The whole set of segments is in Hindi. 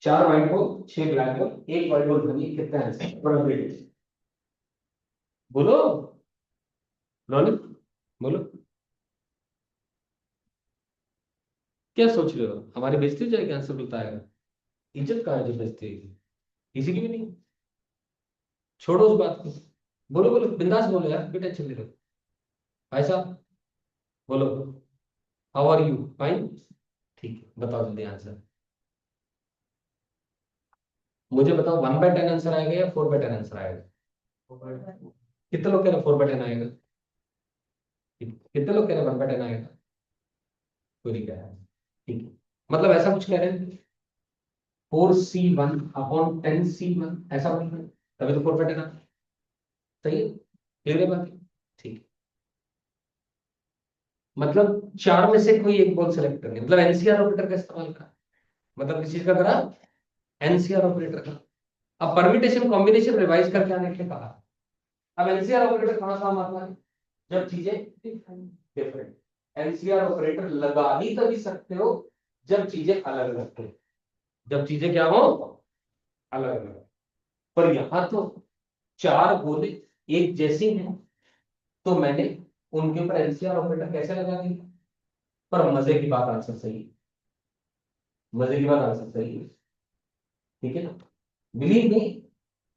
चार व्हाइट बोल, छह ब्लैक बोल, एक व्हाइट बोल बनी, कितना आंसर प्रोबेबिलिटी बोलो। रोनी बोलो, क्या सोच रहे हो? हमारी बेइज्जती हो जाएगी आंसर बताएगा? इज्जत कहाँ है जो बेइज्जती होगी? किसी की भी नहीं। छोड़ो उस बात को। बोलो बोलो, बिंदास बोलो यार, क्यों टेंशन ले रहे हो? भाई साहब बोलो, हाउ आर यू? फाइन। ठीक है, बताओ जल्दी आंसर। मुझे बताओ, 1/10 आंसर आएगा या 4/10 आंसर आएगा? कितने लोग कह रहे 4/10 आएगा? कितने लोग कह रहे 1/10 आएगा? कोई नहीं कह रहा है। ठीक है, मतलब ऐसा कुछ कह रहे हैं, 4C1/10C1 ऐसा बोल रहे हैं, तभी तो 4/10 आता है। सही है, क्लियर है बात? ठीक है, मतलब चार में से कोई एक बॉल सेलेक्ट करनी, मतलब एनसीआर ऑपरेटर का इस्तेमाल करा, मतलब किसी का करा, एनसीआर ऑपरेटर का। अब परम्यूटेशन कॉम्बिनेशन रिवाइज करके आने के लिए कहा। अब एनसीआर ऑपरेटर कहाँ काम आता है? जब चीजें डिफरेंट। एनसीआर ऑपरेटर लगा ही तभी सकते हो जब चीजें अलग अलग हो, जब चीजें क्या हो, अलग अलग। पर यहां तो चार गोले एक जैसी हैं, तो मैंने उनके ऊपर एनसीआर ऑपरेटर कैसे लगा दिया? पर मजे की बात आंसर सही है, मजे की बात आंसर सही है। ठीक है ना? बिलीव मी,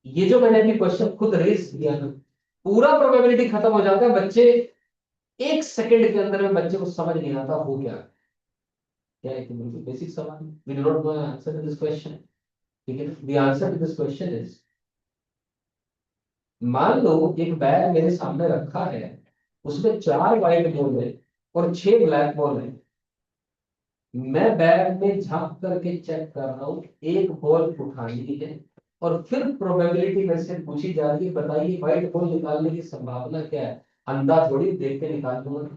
ये जो मैंने अभी क्वेश्चन खुद रेस किया ना, पूरा प्रोबेबिलिटी खत्म हो जाता है। बच्चे एक सेकंड के अंदर में बच्चे को समझ नहीं आता हो क्या क्या है। बिल्कुल बेसिक सवाल, we do not know answer to this question. ठीक है, the answer to this question is, मान लो एक बैग मेरे सामने रखा है, उसमें चार व्हाइट बॉल है और छह ब्लैक बॉल है। मैं बैग में झांक करके चेक कर रहा हूँ, एक बॉल उठानी है, और फिर प्रोबेबिलिटी में से पूछी जा रही है, बताइए व्हाइट बॉल निकालने की संभावना क्या है? अंधा थोड़ी देख के निकाल दूंगा,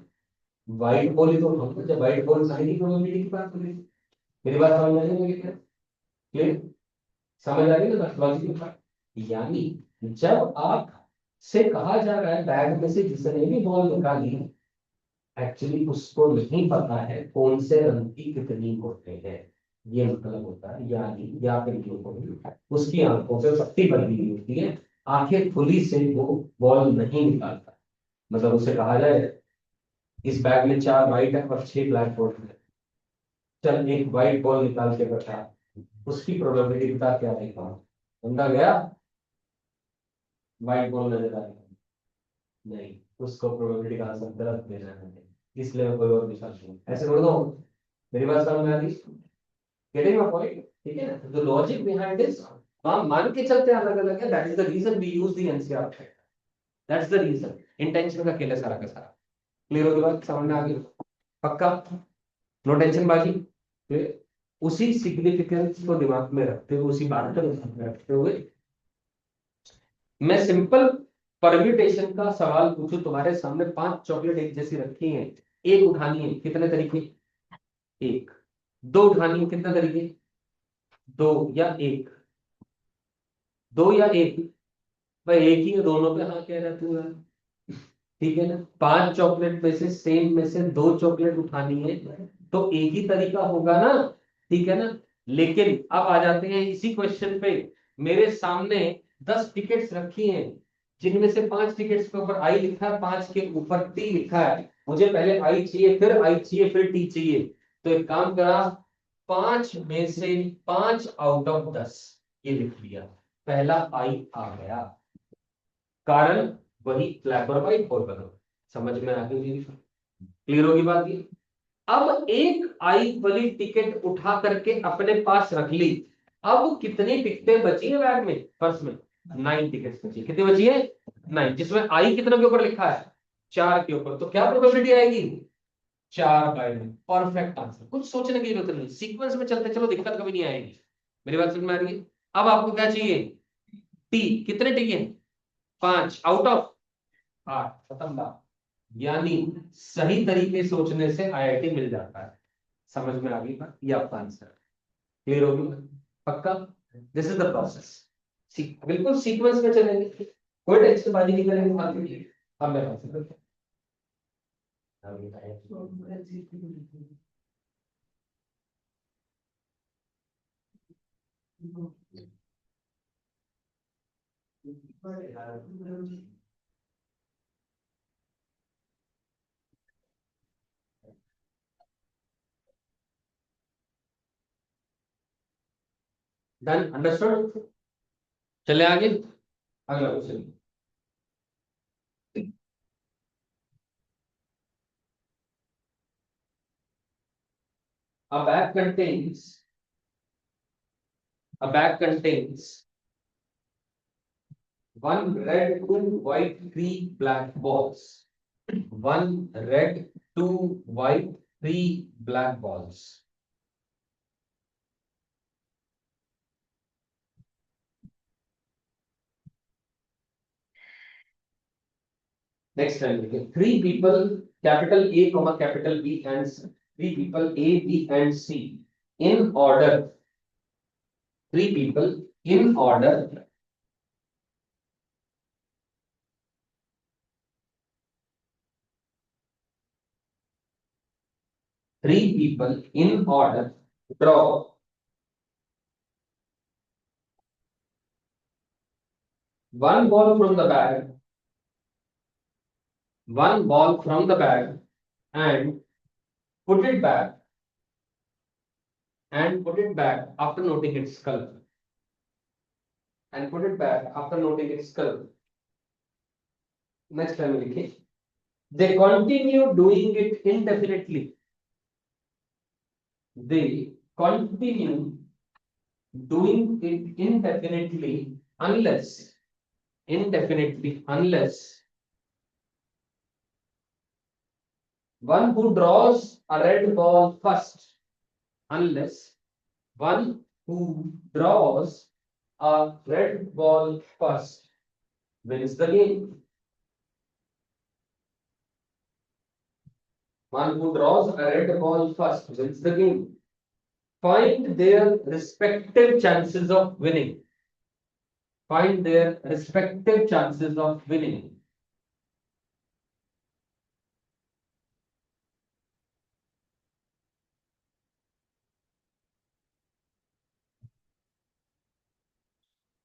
व्हाइट बॉल ही तो उठाऊंगा जब व्हाइट बॉल उठाने की प्रोबेबिलिटी की बात हो रही है। मेरी बात समझ आ रही है क्या? क्लियर? समझ आ रही है ना लॉजिक? यानी जब आप से कहा जा रहा है बैग में से जिसने भी बॉल निकाली, एक्चुअली उसको नहीं पता है कौन से रंग की कितनी होते हैं, ये मतलब होता है। यानी या फिर जो होगी, उसकी आंखों पे पट्टी बंधी हुई होती है, आंखें खुली से वो बॉल नहीं निकालता। मतलब उसे कहा जाए, इस बैग में चार व्हाइट है और छह ब्लैक बॉल है, चल एक व्हाइट बॉल निकाल के बता, उसकी प्रोबेबिलिटी बता क्या देखा? बंदा गया, व्हाइट बॉल नजर आ गया, नहीं, उसको प्रोबेबिलिटी का आंसर गलत देना है, इसलिए मैं कोई और निकाल दूँ, ऐसे कर दो। मेरी बात समझ में आ रही? Getting my point? ठीक है ना? द लॉजिक बिहाइंड दिस, हम मान के चलते हैं अलग अलग है, that is the reason we use the NCR, that's the reason. Intention का खेल है सारा का सारा। क्लियर हो गई बात? समझ में आ गई? पक्का? नो टेंशन बाजी? फिर उसी सिग्निफिकेंस को दिमाग में रखते हुए, उसी बात को दिमाग में रखते हुए, मैं सिंपल परम्यूटेशन का सवाल पूछूं तुम्हारे सामने, पांच चॉकलेट एक जैसी रखी हैं, एक उठानी है, कितने तरीके? एक। दो उठानी है, कितने तरीके? दो या एक? दो या एक? भाई एक ही है दोनों पे, हाँ कह रहा तू यार। ठीक है ना? पांच चॉकलेट में से सेम में से दो चॉकलेट उठानी है, तो एक ही तरीका होगा ना? ठीक है ना? लेकिन अब आ जाते हैं इसी क्वेश्चन पे। मेरे सामने 10 टिकट्स रखी हैं, जिनमें से पांच टिकट्स के ऊपर आई लिखा है, पांच के ऊपर टी लिखा है। मुझे पहले आई चाहिए, फिर आई चाहिए, फिर टी चाहिए। तो एक काम करा, पांच में से पांच आउट ऑफ 10 ये लिख लिया, पहला आई आ गया। कारण वही ब्लैक और व्हाइट और बदल। समझ में आ गई? क्लियर होगी बात ये? अब एक आई वाली टिकट उठा करके अपने पास रख ली। अब कितनी टिकटें बची है बैग में, पर्स में? 9 टिकट बची। कितनी बची है? 9, जिसमें आई कितने के ऊपर लिखा है? चार के ऊपर। तो क्या प्रोबेबिलिटी आएगी? 4/9। परफेक्ट आंसर, कुछ सोचने की जरूरत नहीं, सीक्वेंस में चलते चलो, दिक्कत कभी नहीं आएगी। मेरी बात समझ में आ रही है? अब आपको क्या चाहिए? टी। कितने टी है? 5 आउट ऑफ 8, खत्म बात। यानी सही तरीके से सोचने से आईआईटी मिल जाता है। समझ में आ गई बात? ये आपका आंसर क्लियर होगी? पक्का? This is the process. बिल्कुल सीक्वेंस में चलेंगे, कोई टेंशन बाजी नहीं करेंगे बात में। अब मैं बात डन, अंडरस्टूड। चले आगे, अगला question. A bag contains a bag contains one red, two white, three black balls. One red, two white, three black balls. Next time, three people, capital A, comma capital B, and three people A, B, and C in order. Three people in order. Three people in order draw one ball from the bag, one ball from the bag, and put it back after noting its color. And put it back after noting its color. Next time, okay? They continue doing it indefinitely. They continue doing it indefinitely unless one who draws a red ball first, unless one who draws a red ball first wins the game. One who draws a red ball first wins the game. Find their respective chances of winning. Find their respective chances of winning.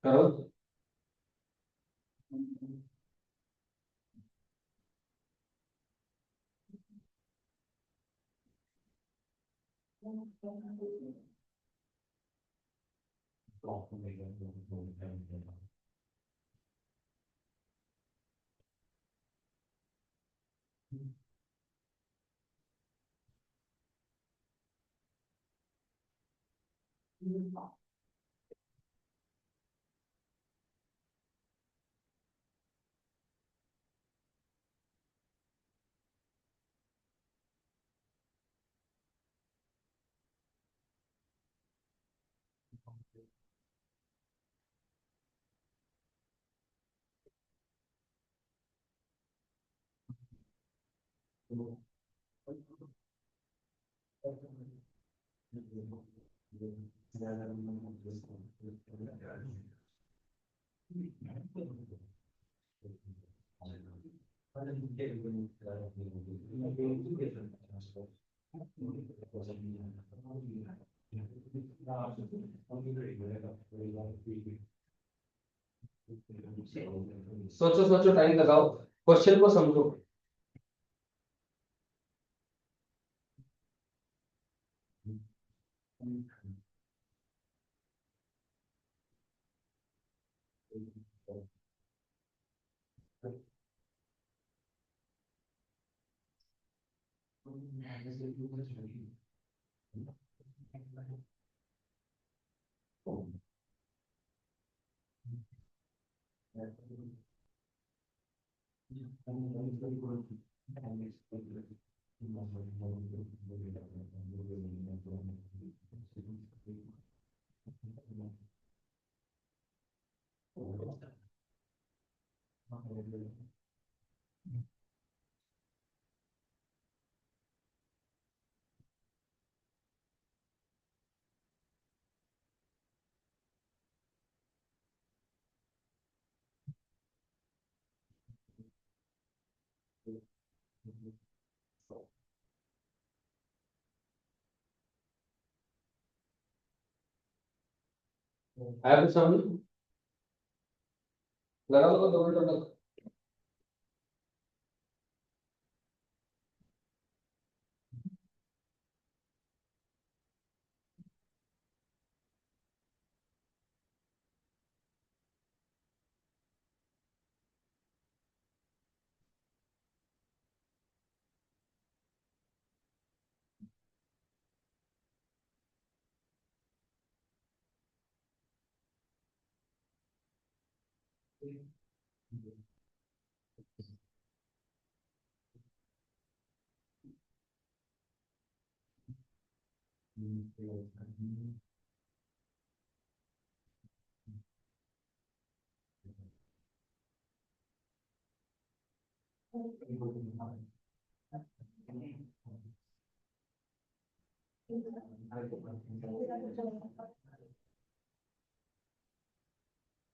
करो। सोचो सोचो, टाइम लगाओ, क्वेश्चन को समझो। आया कुछ समझ? लगा लो 2 मिनट तक।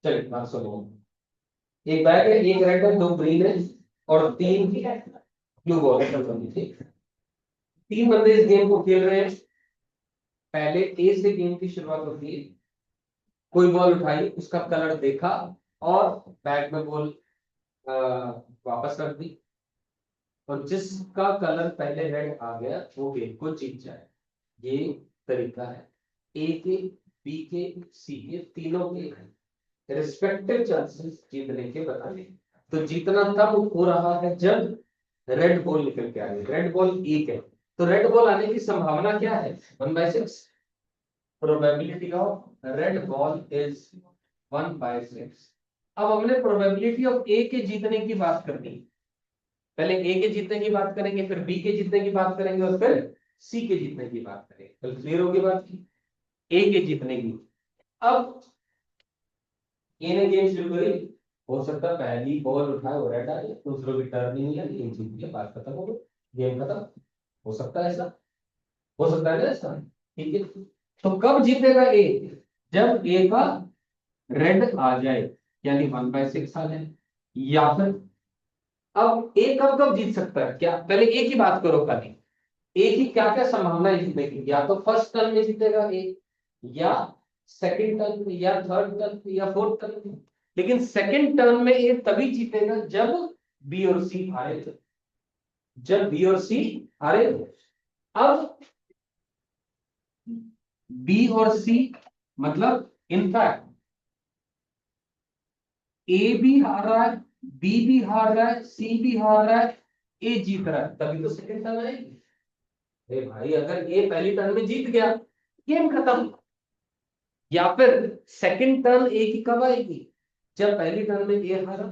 चलिए बात सुनो। एक बैग है, एक रेड है, 2 ग्रीन है और 3 ब्लू बॉल है। 3 बंदे इस गेम को खेल रहे हैं। पहले ए से गेम की शुरुआत होती है। कोई बॉल उठाई, उसका कलर देखा और बैग में बॉल वापस रख दी। और जिसका कलर पहले रेड आ गया वो गेम को जीत जाए। ये तरीका है। ए के, बी के, सी के, तीनों के रिस्पेक्टिव चांसेस जीतने के बताने। तो जीतना तब हो रहा है जब रेड बॉल निकल के आ रही है। रेड बॉल एक है, तो रेड बॉल आने की संभावना क्या है? 1/6। Probability of red ball is 1/6। अब हमने प्रोबेबिलिटी ऑफ ए के जीतने की बात करनी। पहले ए के जीतने की बात करेंगे, फिर बी के जीतने की बात करेंगे और फिर सी के जीतने की बात करेंगे। तो क्लियर होगी बात की ए के जीतने की। अब ए ने गेम शुरू करी। हो सकता है पहली बॉल उठाए वो रेड आए, दूसरों की टर्न नहीं है, ये जीत गया, बात खत्म हो गई, गेम खत्म। हो सकता है ऐसा, हो सकता है ना ऐसा। ठीक है, तो कब जीतेगा ए? जब ए का रेड आ जाए, यानी 1/6 आ जाए। या फिर अब ए कब कब जीत सकता है? क्या पहले ए की बात करो खाली। ए की क्या क्या संभावना है जीतने की? या तो फर्स्ट टर्न में जीतेगा ए, या सेकंड टर्न में, या थर्ड टर्न में, या फोर्थ टर्न में। लेकिन सेकंड टर्न में ए तभी जीतेगा जब बी और सी हारे थे। जब बी और सी हारे थे। अब बी और सी मतलब इनफैक्ट ए भी हार रहा है, बी भी हार रहा है, सी भी हार रहा है, ए जीत रहा है, तभी तो सेकंड टर्न आएगी। अरे भाई अगर ए पहली टर्न में जीत गया, गेम खत्म। या फिर सेकंड टर्न ए की कब आएगी? जब पहली टर्न में ए हारा,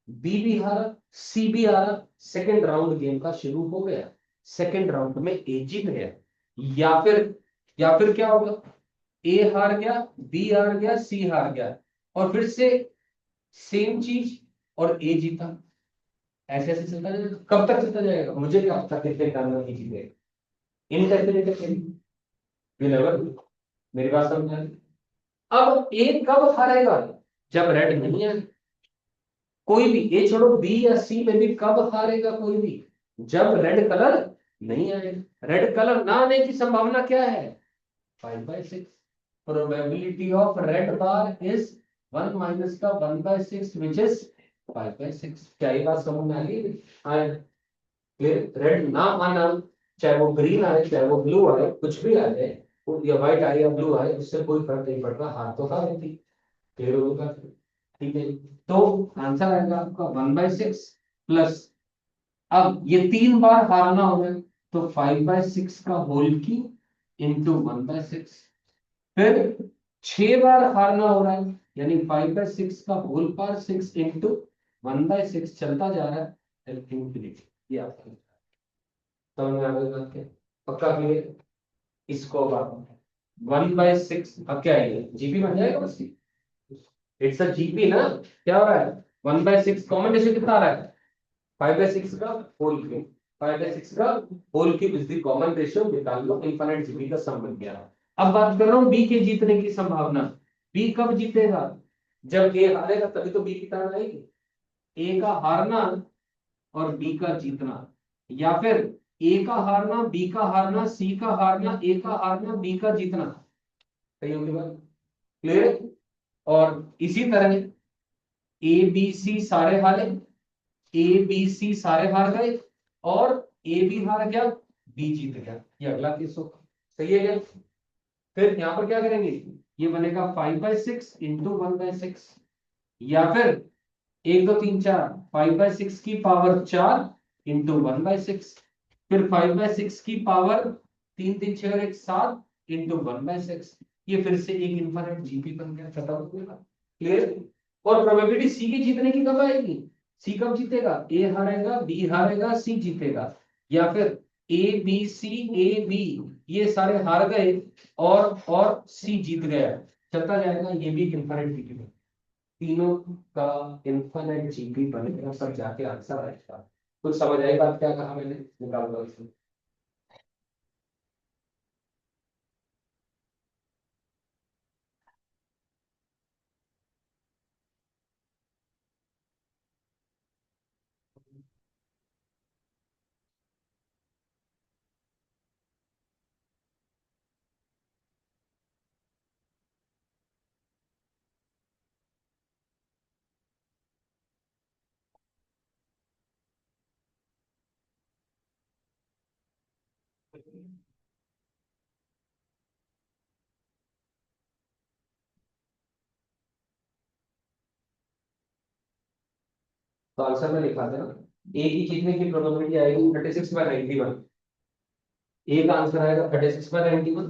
बी भी हारा, सी भी हारा, सेकंड राउंड गेम का शुरू हो गया, सेकंड राउंड में ए जीत गया। या फिर, या फिर क्या होगा? ए हार गया, बी हार गया, सी हार गया, और फिर से सेम चीज, और ए जीता। ऐसे ऐसे चलता जाएगा। कब तक चलता जाएगा मुझे क्या पता कितने टर्न में जीतेगा। इनडेफिनेट मेरी बात समझ आ रही? अब ए कब हारेगा? जब रेड नहीं है। कोई भी, ए छोड़ो, बी या सी में भी कब हारेगा कोई भी? जब रेड कलर नहीं आएगा। रेड कलर ना आने की संभावना क्या है? 5/6। Probability of red bar is 1 minus का 1/6 विच इज 5/6। क्या ये बात समझ में आ गई? हाँ, फिर रेड ना आना, चाहे वो ग्रीन आए, चाहे वो ब्लू आए, कुछ भी आ जाए, या व्हाइट आए या ब्लू आए, उससे कोई फर्क नहीं पड़ता, हार तो हार होती। क्लियर होगा? ठीक है, तो आंसर आएगा आपका 1/6 प्लस, अब ये 3 बार हारना होगा, तो 5/6 का होल की इंटू 1/6। फिर 6 बार हारना हो रहा है, यानी 5/6 का होल पावर 6 इंटू 1/6 चलता जा रहा है इंफिनिटी। ये आपका समझ में आ गई बात क्या? पक्का क्लियर? इसको अब 1/6 अब क्या है, जीपी बन जाएगा बस। इट्स अ जीपी ना। क्या हो रहा है? 1/6 कॉमन रेशियो कितना आ रहा है? 5/6 का होल क्यूब। 5/6 का whole cube is the common ratio, निकाल लो, इनफिनिट जीपी का सम बन गया। अब बात कर रहा हूँ बी के जीतने की संभावना। बी कब जीतेगा? जब ए हारेगा तभी तो बी की टर्न आएगी। ए का हारना और बी का जीतना, या फिर ए का हारना, बी का हारना, सी का हारना, ए का हारना, बी का जीतना। सही होगी बात? क्लियर। और इसी तरह ए बी सी सारे हारे, ए बी सी सारे हार गए, और ए बी हार गया, बी जीत गया। ये अगला केस होगा, सही है क्या। फिर यहां पर क्या करेंगे, ये बनेगा 5/6 इंटू 1/6, या फिर 1 2 3 4, 5/6 की पावर 4 इंटू 1/6, फिर 5/6 की पावर 3 3 6 और 1 7 इंटू 1/6। ये फिर से एक इनफाइनाइट जीपी बन गया, खत्म हो गया। क्लियर। और प्रोबेबिलिटी सी की जीतने की कब आएगी, सी कब जीतेगा, ए हारेगा, बी हारेगा, सी जीतेगा। या फिर ए बी ये सारे हार गए, और सी जीत गया, चलता जाएगा। ये भी एक इनफाइनाइट जीपी बन, तीनों का इनफाइनाइट जीपी बनेगा, सब जाके आंसर आएगा। कुछ समझ आई बात क्या कहा मैंने, निकाल दो इसमें। तो आंसर में लिखा देना, ए की जीतने की प्रोबेबिलिटी आएगी 36/91। ए का आंसर आएगा 36/91,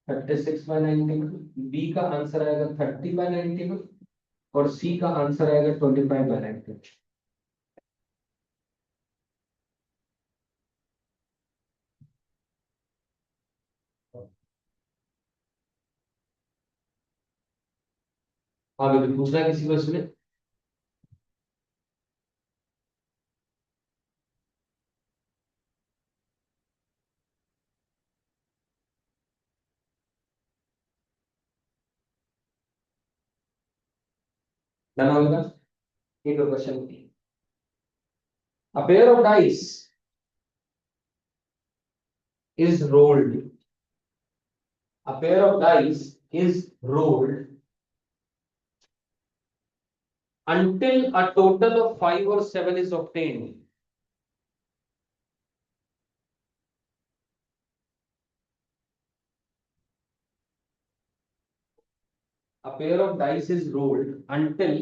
36/91। बी का आंसर आएगा 30/91, और सी का आंसर आएगा 25/91। हाँ बिल्कुल, पूछना है किसी को इसमें। डन होगा, एक question. A pair of dice is rolled. A pair of dice is rolled until a total of 5 or 7 is obtained. A pair of dice is rolled until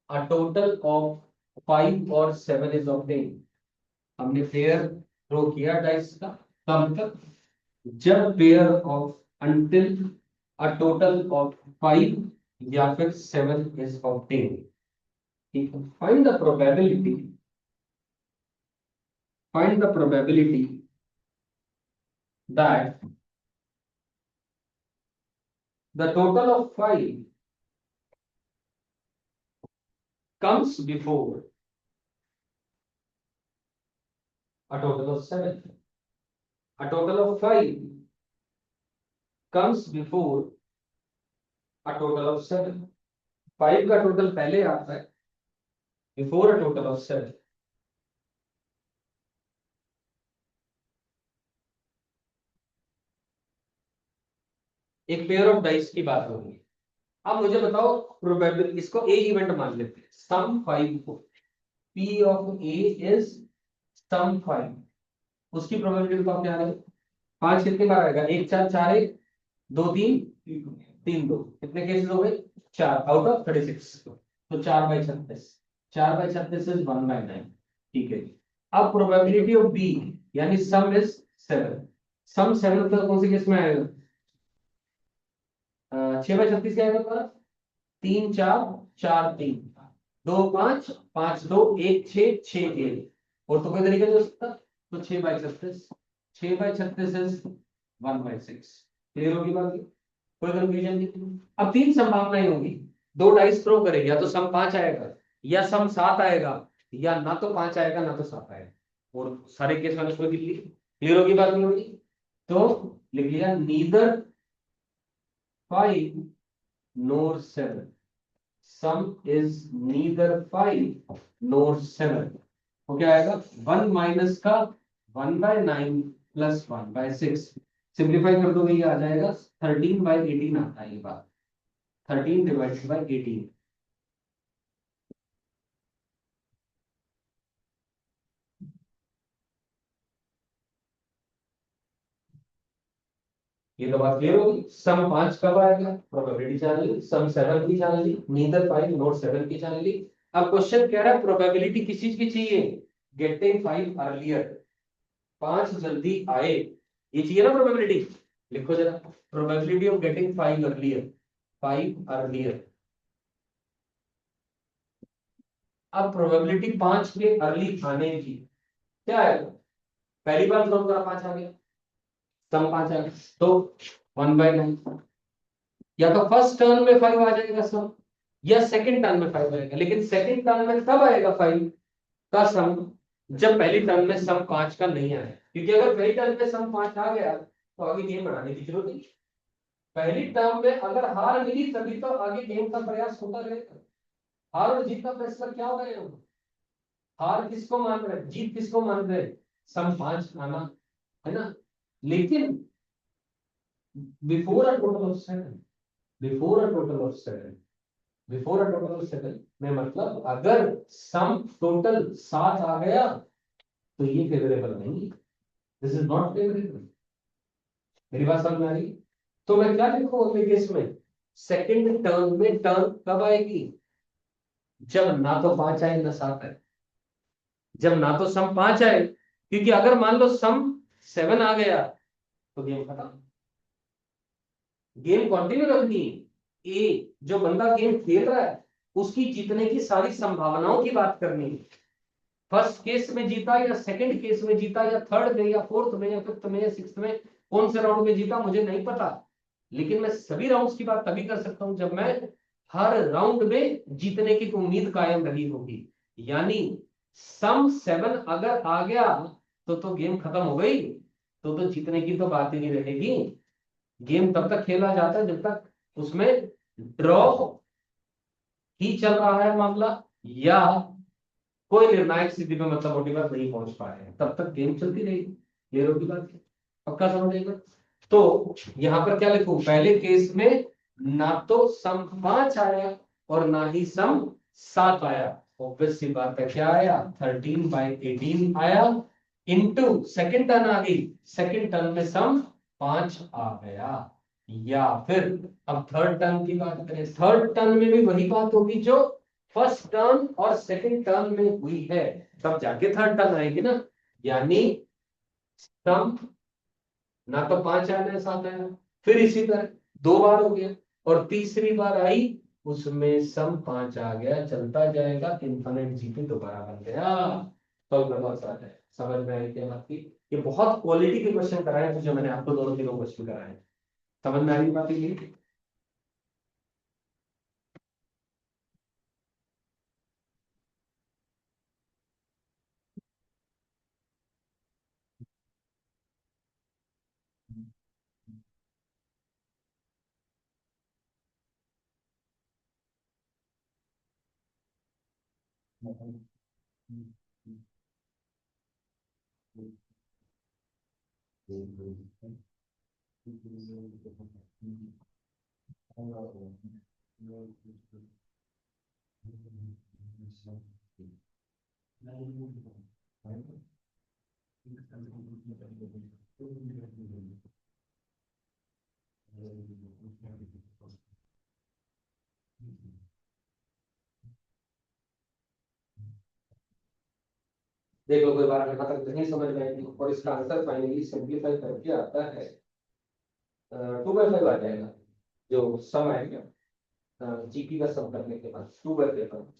a total of 5 or 7 is obtained. हमने पेयर ड्रॉ किया डाइस का, कब तक, जब pair of until a total of 5 या फिर 7 is obtained. ठीक है, find the probability that the total of 5 comes before a total of 7. A total of 5 comes before a total of 7. 5 का टोटल पहले आता है, before a total of 7. एक पेयर ऑफ डाइस की बात होगी। अब मुझे बताओ प्रोबेबिलिटी, इसको ए इवेंट मान लेते हैं, सम 5 को, P of A is sum 5, उसकी प्रोबेबिलिटी तो आप क्या है, 5 कितने बार आएगा, 1 4 4 1 2 3 3 2, कितने केसेस हो गए, 4 आउट ऑफ 36। तो 4/36, 4/36 इज 1/9। ठीक है, अब प्रोबेबिलिटी ऑफ बी यानी सम इज 7, सम 7 तो कौन से केस में आएगा, 6/36 क्या आएगा तुम्हारा, 3 4 4 3 2 5 5 2 1 6 6 1, और तो कोई तरीका नहीं हो सकता। तो 6/36, 6/36 इज 1/6। क्लियर होगी बात, कोई कंफ्यूजन नहीं। अब 3 संभावनाएं होंगी, दो डाइस थ्रो करेंगे, या तो सम 5 आएगा, या सम 7 आएगा, या ना तो 5 आएगा ना तो 7 आएगा, और सारे केस मैंने उसमें लिख ली। क्लियर होगी बात, नहीं होगी, तो लिख लिया neither 5 nor 7, sum is neither 5 nor 7। तो क्या आएगा, 1 माइनस का 1/9 प्लस 1/6, सिंप्लीफाई कर दो, ये आ जाएगा 13/18 आता है ये बात, 13/18। ये तो बात क्लियर होगी। सम 5 कब आएगा, प्रोबेबिलिटी जान ली, सम 7 की जान ली, नीदर 5 नॉट 7 की जान ली। अब क्वेश्चन कह रहा है प्रोबेबिलिटी किस चीज की चाहिए, गेटिंग 5 अर्लियर, 5 जल्दी आए, ये चाहिए ना प्रोबेबिलिटी। लिखो जरा, probability of getting 5 earlier, 5 earlier. अब प्रोबेबिलिटी 5 के अर्ली आने की क्या है, पहली बार सॉल्व करा 5 आ गया, सम 5 आ गया, तो 1/9। या तो फर्स्ट टर्म में 5 आ जाएगा सम, या सेकंड टर्म में 5 आएगा, लेकिन सेकंड टर्म में कब आएगा 5 का सम, जब पहली टर्म में सम 5 का नहीं आया, क्योंकि अगर पहली टर्म में सम 5 आ गया तो आगे गेम बढ़ाने की जरूरत नहीं। पहली टर्म में अगर हार मिली तभी तो आगे गेम का प्रयास होता रहेगा। हार और जीत का फैसला क्या हो रहा है, हार किसको मान रहे हैं, जीत किसको मान रहे हैं, सम 5 आना, है ना। लेकिन before a total of 7, before a total of 7, before a total of 7 में मतलब अगर सम टोटल 7 आ गया तो ये फेवरेबल नहीं है, दिस इज नॉट फेवरेबल। मेरी बात समझ में आ रही है? तो मैं क्या लिखूं अगले केस में, सेकंड टर्म में टर्म कब आएगी, जब ना तो 5 आए ना 7 आए, जब ना तो सम 5 आए, क्योंकि अगर मान लो सम 7 आ गया तो गेम खत्म, गेम कंटिन्यू रखनी है। ए जो बंदा गेम खेल रहा है उसकी जीतने की सारी संभावनाओं की बात करनी है, फर्स्ट केस में जीता या सेकंड केस में जीता या थर्ड में या फोर्थ में या फिफ्थ में या सिक्स्थ में, कौन से राउंड में जीता मुझे नहीं पता, लेकिन मैं सभी राउंड्स की बात तभी कर सकता हूं जब मैं हर राउंड में जीतने की उम्मीद कायम रही होगी। यानी सम 7 अगर आ गया तो गेम खत्म हो गई, तो जीतने की तो बात ही नहीं रहेगी। गेम तब तक खेला जाता है जब तक उसमें ड्रॉ ही चल रहा है मामला, या कोई निर्णायक स्थिति पे मतलब मोटी बात नहीं पहुंच पाए हैं, तब तक गेम चलती रहेगी। क्लियर होगी बात, पक्का समझेगा। तो यहां पर क्या लिखूं, पहले केस में ना तो सम 5 आया और ना ही सम 7 आया, ऑब्वियस सी बात है क्या आया, 13/18 आया, इनटू सेकंड टर्न आ गई, सेकंड टर्न में सम 5 आ गया। या फिर अब थर्ड टर्न की बात करें, थर्ड टर्न में भी वही बात होगी जो फर्स्ट टर्न और सेकंड टर्न में हुई है, तब जाके थर्ड टर्न आएगी ना। यानी सम ना तो 5 आया ना 7 आया, फिर इसी तरह 2 बार हो गया, और तीसरी बार आई उसमें सम 5 आ गया, चलता जाएगा, इन्फिनिट जीपी दोबारा बन गया। तो बहुत सारा है, समझ में आई क्या बात की। ये बहुत क्वालिटी के क्वेश्चन कराए थे जो मैंने आपको दोनों तीनों क्वेश्चन कराए हैं। समझ में आ रही बात ये। देखो कोई बात यहाँ तक नहीं समझ में आएगी और इसका आंसर फाइनली सिंप्लीफाई करके आता है 2/5 आ जाएगा, जो सम आएगा जीपी का सम करने के बाद 2/5।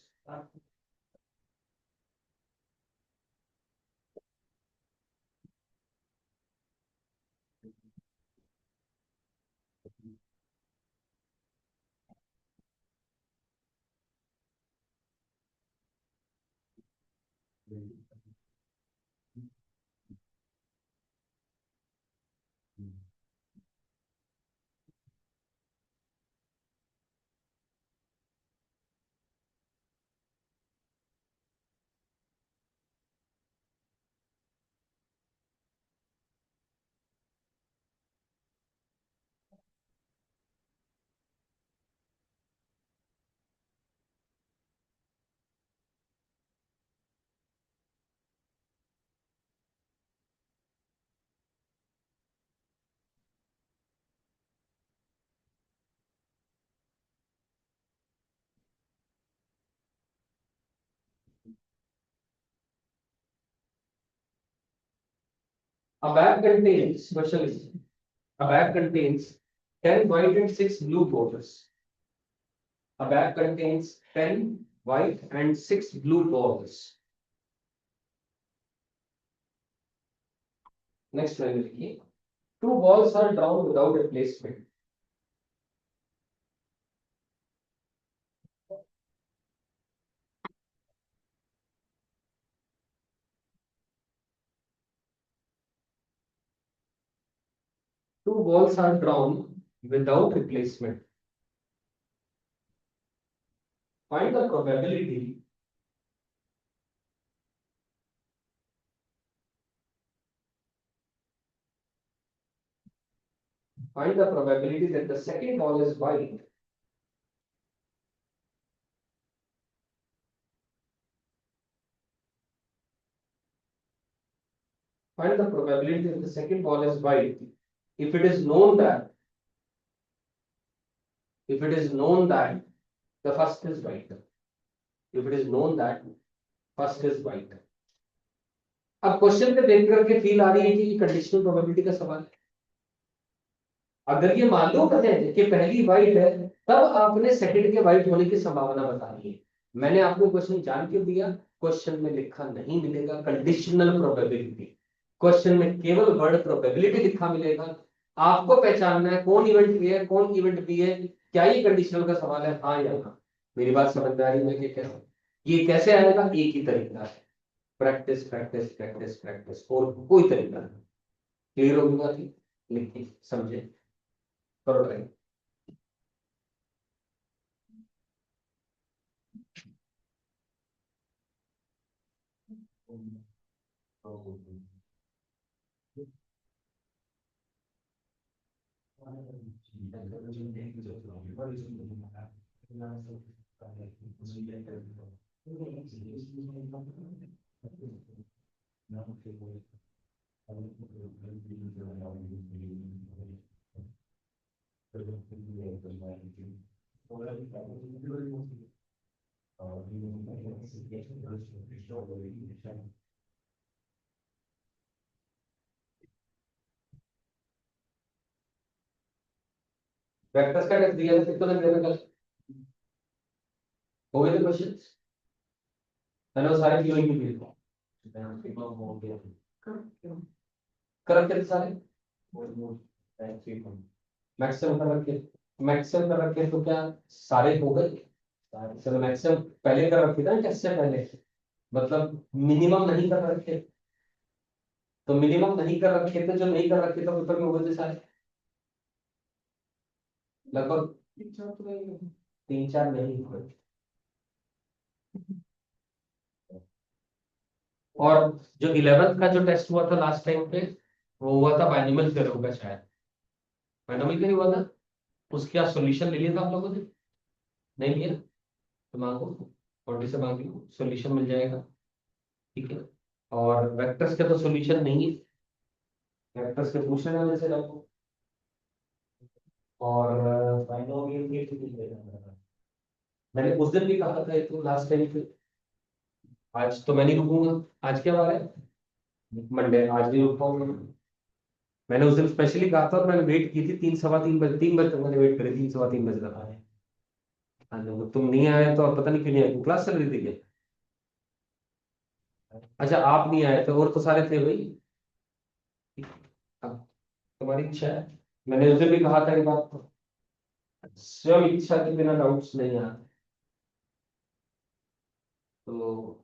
A bag contains, question is, a bag contains 10 white and 6 blue balls. A bag contains 10 white and 6 blue balls. Next one, two balls are drawn without a placement. Two balls are drawn without replacement. Find the probability that the second ball is white. Find the probability that the second ball is white if it is known that the first is white. If it is known that first is white. अब क्वेश्चन पे देख करके फील आ रही है कि कंडीशनल प्रोबेबिलिटी का सवाल है। अगर ये मालूम है कि पहली वाइट है तब आपने सेकंड के वाइट होने की संभावना बतानी है। मैंने आपको क्वेश्चन जान के दिया, क्वेश्चन में लिखा नहीं मिलेगा कंडीशनल प्रोबेबिलिटी, क्वेश्चन में केवल वर्ड प्रोबेबिलिटी लिखा मिलेगा। आपको पहचानना है कौन इवेंट ए है कौन इवेंट बी है, क्या ये कंडीशनल का सवाल है हाँ या ना। मेरी बात समझ में आ रही है कि कैसे ये कैसे आएगा, एक ही तरीका है, प्रैक्टिस प्रैक्टिस प्रैक्टिस प्रैक्टिस, और कोई तरीका नहीं। क्लियर होगी बात, लिखिए समझे, करो ट्राई। वेक्टर्स का टेस्ट दिया था कितना देर कल हो गए थे क्वेश्चंस, मैंने वो सारे क्यों ही किए कर रखे थे सारे, मैक्सिमम कर रखे, मैक्सिमम कर रखे तो क्या सारे हो गए। चलो मैक्सिमम पहले कर रखे था टेस्ट से पहले, मतलब मिनिमम नहीं कर रखे, तो मिनिमम नहीं कर रखे थे, जो नहीं कर रखे थे पेपर में हो गए थे सारे लगभग 3-4 नहीं हुए। और जो 11th का जो टेस्ट हुआ था लास्ट टाइम पे, वो हुआ था बाइनोमियल थ्योरम का, शायद बाइनोमियल का ही हुआ था, उसका सॉल्यूशन ले लिया था आप लोगों ने, नहीं लिया तो मांगो, 40 से मांग लो सॉल्यूशन मिल जाएगा, ठीक है। और वेक्टर्स के तो सॉल्यूशन नहीं है, वेक्टर्स के पूछ लेना जैसे आपको, और बाइनोमियल मैंने उस दिन भी कहा था तो लास्ट टाइम पे, आज तो मैं नहीं रुकूंगा, आज क्या बार है मंडे, आज नहीं रुकाऊंगा। मैंने उस दिन स्पेशली कहा था और मैंने वेट की थी 3-3:15 बजे, 3 बजे तक मैंने वेट करी, 3-3:15 बजे तक आए। हाँ जी, तुम नहीं आए तो अब पता नहीं क्यों नहीं आए, क्लास चल रही थी क्या? अच्छा आप नहीं आए थे और तो सारे थे भाई, अब तुम्हारी इच्छा है, मैंने उस दिन भी कहा था ये बात, स्वयं इच्छा के बिना डाउट्स नहीं आते। तो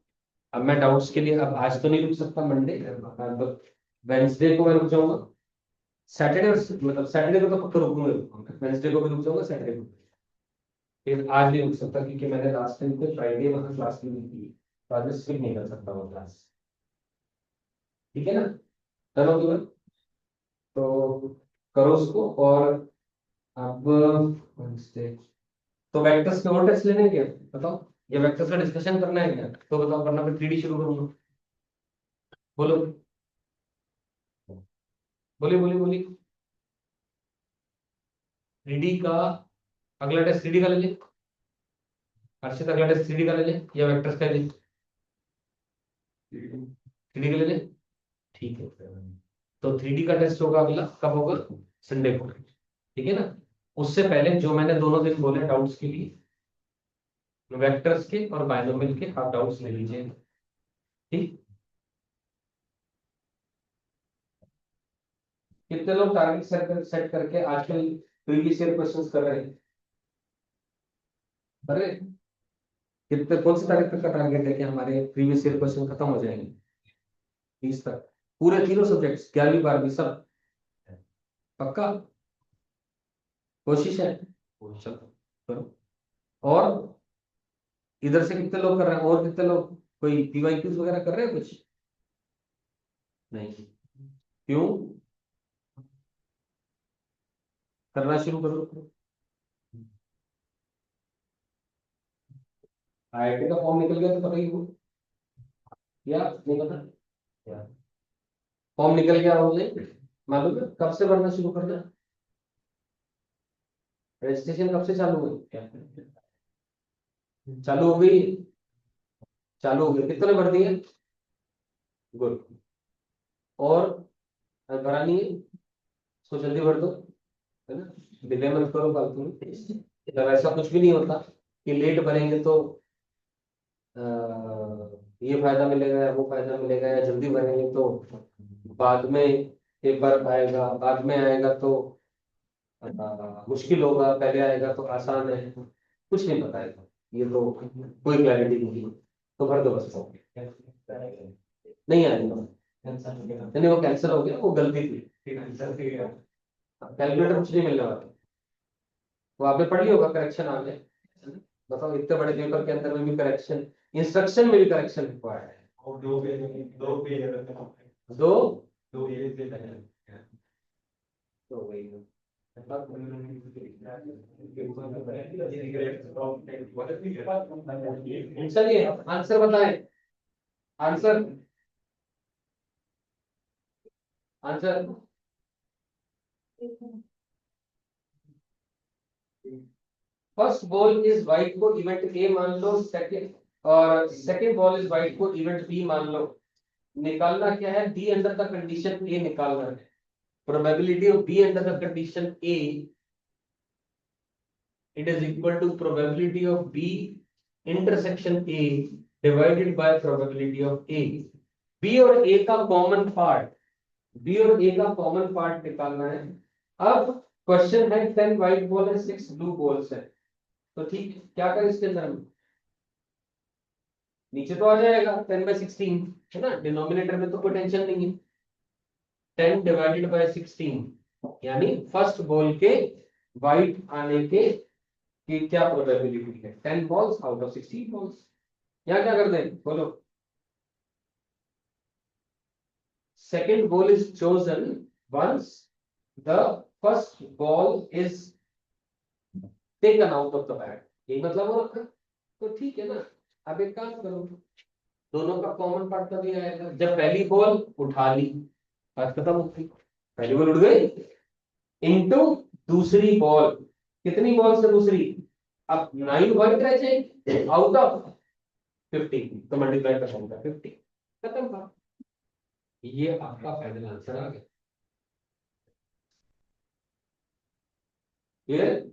अब मैं डाउट्स के लिए अब आज तो नहीं रुक सकता, मंडे वेंसडे को मैं रुक जाऊंगा, सैटरडे और मतलब सैटरडे को तो पक्का रुकूंगा, वेंसडे को भी रुक जाऊंगा, सैटरडे को फिर आज नहीं रुक सकता क्योंकि मैंने लास्ट टाइम पे फ्राइडे वहां क्लास ली थी, तो आज मैं स्किप नहीं कर सकता वो क्लास, ठीक है ना। चलो तो करो उसको, और अब Wednesday, तो वेक्टर्स के और टेस्ट लेने हैं क्या बताओ, ये वेक्टर्स का डिस्कशन करना है क्या, तो बताओ, करना फिर 3D शुरू करूंगा, बोलो बोलिए बोलिए बोलिए। 3D का अगला टेस्ट 3D का ले ले, अर्षित अगला टेस्ट 3D का ले ले या वेक्टर्स का ले, 3D का ले ले, ठीक है। तो 3D का टेस्ट होगा अगला, कब होगा? संडे को, ठीक है ना। उससे पहले जो मैंने दोनों दिन बोले डाउट्स के लिए, वेक्टर्स के और बायनोमियल के, आप डाउट्स ले लीजिए, ठीक। कितने लोग टारगेट सेट करके आजकल प्रीवियस ईयर क्वेश्चंस कर रहे हैं? कर रहे हैं? कितने, कौन सी तारीख तक का टारगेट है कि हमारे प्रीवियस ईयर क्वेश्चन खत्म हो जाएंगे? 20 तक, पूरे तीनों सब्जेक्ट्स 11वीं 12वीं सब? पक्का? कोशिश है? चलो करो। और इधर से कितने लोग कर रहे हैं, और कितने लोग कोई पीवाईक्यूज वगैरह कर रहे हैं कुछ? नहीं? क्यों? करना शुरू करो। आईआईटी का फॉर्म निकल गया तो पता ही हो, या नहीं पता? फॉर्म निकल गया ऑनलाइन, मालूम है? कब से भरना शुरू करना? रजिस्ट्रेशन कब से चालू हुई? चालू हो गई? चालू हो गई, कितने भर दिए? गुड। और भरा नहीं है, इसको जल्दी भर दो, है ना, डिले मत करो फालतू में। जब ऐसा कुछ भी नहीं होता कि लेट भरेंगे तो ये फायदा मिलेगा या वो फायदा मिलेगा, या जल्दी भरेंगे तो बाद में पेपर आएगा, बाद में आएगा तो मुश्किल होगा, पहले आएगा तो आसान है, कुछ नहीं पता है। ये तो कोई क्लैरिटी नहीं है, तो भर दो बस। नहीं आएगा, नहीं वो कैंसिल हो गया, वो गलती थी, कैलकुलेटर कुछ नहीं मिलने वाला। वो आपने पढ़ लिया होगा, करेक्शन आ गया। बताओ, इतने बड़े पेपर के अंदर में भी करेक्शन, इंस्ट्रक्शन में भी करेक्शन रिक्वायर्ड है। और दो तो वही है। चलिए आंसर बताएं, answer, answer. First ball is white को इवेंट ए मान लो, सेकंड, और सेकंड बॉल इज वाइट को इवेंट बी मान लो। निकालना क्या है? बी अंडर द कंडीशन ए निकालना है। Probability of be under the condition A, it is equal to probability of b intersection a divided by probability of a। b और a का कॉमन पार्ट, b और a का कॉमन पार्ट निकालना है। अब क्वेश्चन है 10 व्हाइट बॉल है, 6 ब्लू बॉल्स है, तो ठीक है, क्या करें इसके अंदर में? नीचे तो आ जाएगा 10 by 16, है ना, डिनोमिनेटर में तो कोई टेंशन नहीं है। 10 डिवाइडेड बाय 16, यानी फर्स्ट बॉल के व्हाइट आने के कि क्या प्रोबेबिलिटी है? 10 बॉल्स आउट ऑफ 16 बॉल्स। यहाँ क्या कर दें, बोलो? Second ball is chosen once the first ball is taken out of the bat, यही मतलब हो रखा, तो ठीक है ना। अब एक काम करो, दोनों का कॉमन पार्ट तभी आएगा जब पहली बॉल उठा ली, बात खत्म हो गई। पहली बॉल उठ गई इनटू दूसरी बॉल, कितनी बॉल से दूसरी? अब 9 व्हाइट रह जाएगी आउट ऑफ 50, तो मल्टीप्लाई कर सकता 50, खत्म था। ये आपका फाइनल आंसर आ गया। क्लियर?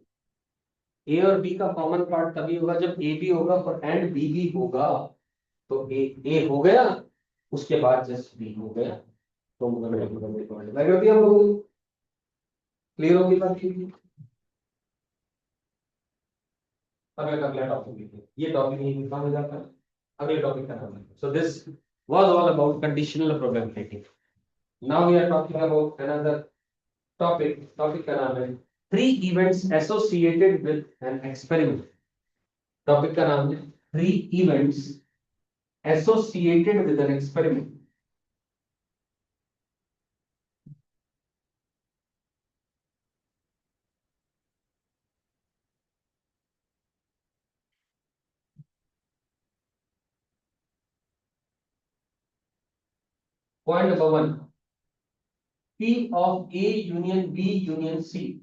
ए और बी का कॉमन पार्ट तभी होगा जब ए भी होगा और एंड बी भी होगा, तो ए हो गया, उसके बाद जस्ट बी हो गया, तो मल्टीप्लाई कर दिया हम लोगों ने। क्लियर होगी बात? अब एक अगला टॉपिक, ये टॉपिक नहीं खत्म हो जाता, अगले टॉपिक का नाम है, so this was all about conditional probability. Now we are talking about another topic, topic का नाम है three events associated with an experiment. Topic का नाम है three events associated with an experiment. Point number 1, P of A union B union C,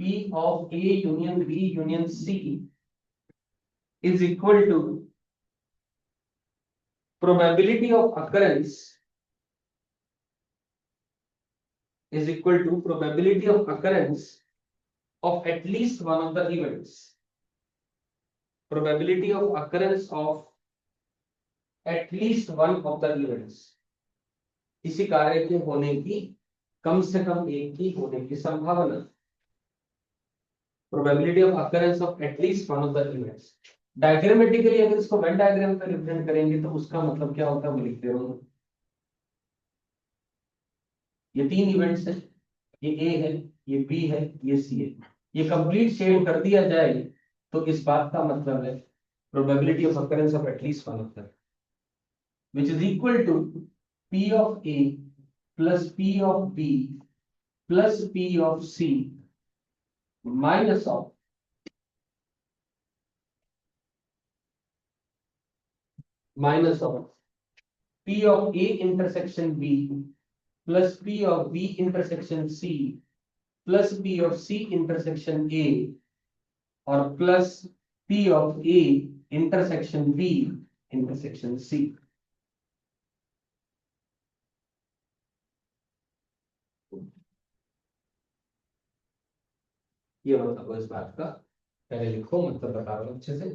P of A union B union C is equal to probability of occurrence is equal to probability of occurrence of at least one of the events. Probability of occurrence of at least one of the events. किसी कार्य के होने की कम से कम एक की होने की संभावना. Probability of occurrence of at least one of the events. Diagrammatically अगर इसको वेन डायग्राम में रिप्रेजेंट करेंगे तो उसका मतलब क्या होता है वो लिखते हो. ये तीन इवेंट्स है, ये ए है, ये बी है, ये सी है. ये कंप्लीट शेड कर दिया जाए तो इस बात का मतलब है probability of occurrence of at least one of them, which is equal to P of A plus P of B plus P of C minus of P of A intersection B plus P of B intersection C plus P of C intersection A और plus P of A intersection B intersection C. ये मतलब इस बात का पहले लिखो, मतलब बता रहा हूं अच्छे से.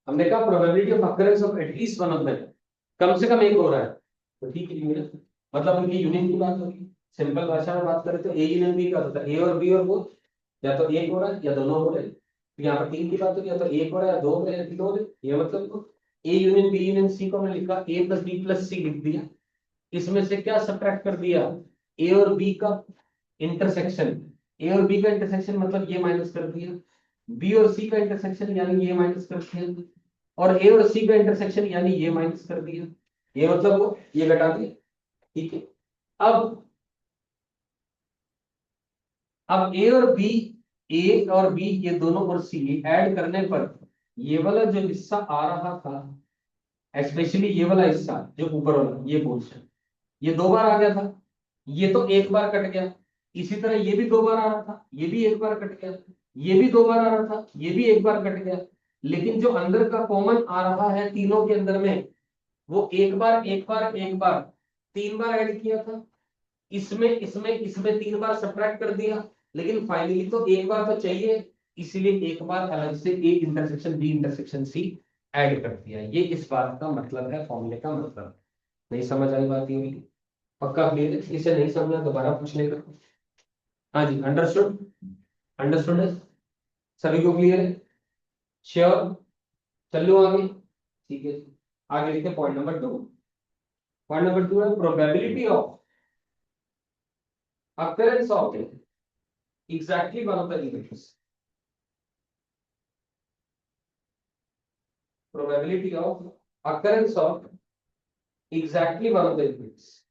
हमने कहा probability of occurrence of at least one of them, कम से कम एक हो रहा है तो ठीक है. मतलब उनकी यूनियन की बात होगी. सिंपल भाषा में बात करें तो ए यूनियन बी का होता है, ए और बी और बोथ या तो एक हो रहा है या दोनों हो रहे हैं. तो यहाँ पर तीन की बात होगी, या तो एक हो रहा है या दो हो रहे हैं या तीन हो रहे हैं. ये मतलब A union B union C को हमने लिखा A plus B plus C लिख दिया. इसमें से क्या सब्ट्रैक्ट कर दिया, ए और बी का इंटरसेक्शन. ए और बी का इंटरसेक्शन मतलब ये माइनस कर दिया, बी और सी का इंटरसेक्शन यानी ये माइनस कर दिया, और ए और सी का इंटरसेक्शन यानी ये माइनस कर दिया. ये मतलब वो ये घटा दिया. ठीक है. अब ए और बी ये दोनों और सी ऐड करने पर ये वाला जो हिस्सा आ रहा था, स्पेशली ये वाला हिस्सा जो ऊपर वाला ये पोर्शन, ये दो बार आ गया था. ये तो एक बार कट गया. इसी तरह ये भी दो बार आ रहा था, ये भी एक बार कट गया. ये भी दो बार आ रहा था, ये भी एक बार कट गया. लेकिन जो अंदर का कॉमन आ रहा है तीनों के अंदर में, वो एक बार एक बार एक बार तीन बार ऐड किया था. इसमें इसमें इसमें तीन बार सब्ट्रैक्ट कर दिया. लेकिन फाइनली तो एक बार तो चाहिए, इसीलिए एक बार अलग से A intersection B intersection C add कर दिया. ये इस बात का मतलब है, फॉर्मूले का मतलब. नहीं समझ आई बात ये? पक्का क्लियर है? इसे नहीं समझा दोबारा पूछ लेगा. हाँ जी, अंडरस्टूड. अंडरस्टूड है सभी को? क्लियर है? श्योर? चलो आगे. ठीक है, आगे लिखते पॉइंट नंबर 2. पॉइंट नंबर 2 है probability of occurrence of exactly one of the events. Probability of occurrence of exactly one of the events.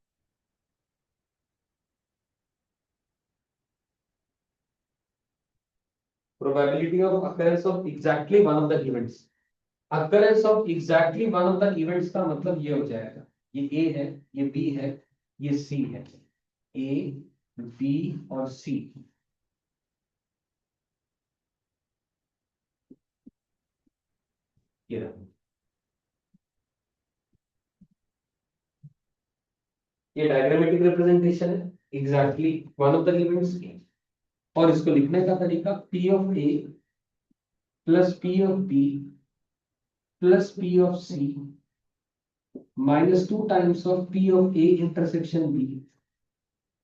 Probability of occurrence of exactly one of the events. Occurrence of exactly one of the events का मतलब ये हो जाएगा, ये A है, ये B है, ये C है. A, B और C. ये रहा. ये डायग्रामेटिक रिप्रेजेंटेशन है exactly one of the events की. और इसको लिखने का तरीका P of A plus P of B plus P of C minus 2 times of P of A intersection B